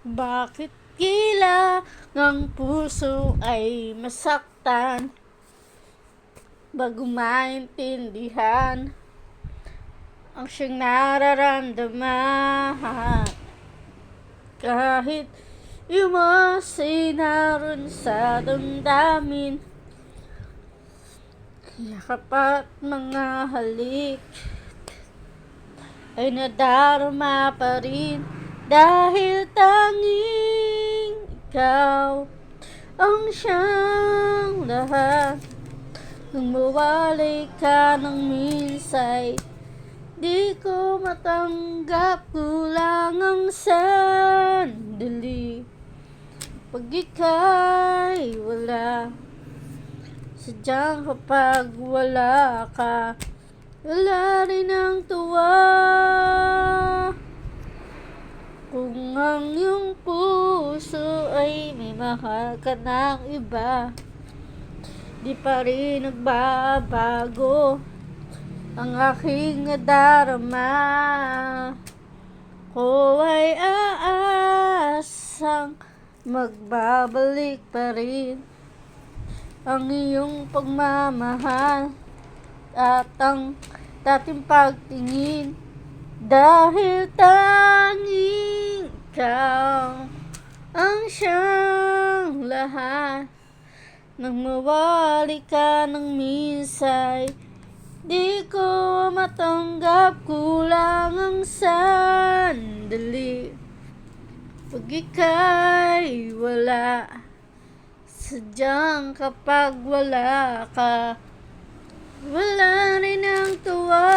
Bakit kailangang puso ay masaktan bago maintindihan ang siyang nararamdaman? Kahit iwas ay naroon sa damdamin, yakap at mga halik ay nadarama pa rin. Dahil tanging ikaw ang siyang lahat. Nung mawalay ka ng minsay, di ko matanggap, kulang ang sandali. Pag ika'y wala, sadyang kapag wala ka, wala rin ang tuwa. Kung ang iyong puso ay may mahal ka ng iba, di pa rin nagbabago ang aking nadarama. Ko ay aasang magbabalik pa rin ang iyong pagmamahal at ang dating pagtingin. Dahil tanging ikaw ang siyang lahat. Nang mawali ka ng minsay, di ko matanggap, kulang ang sandali. Pag ika'y wala, sadyang kapag wala ka, wala rin ang tuwa.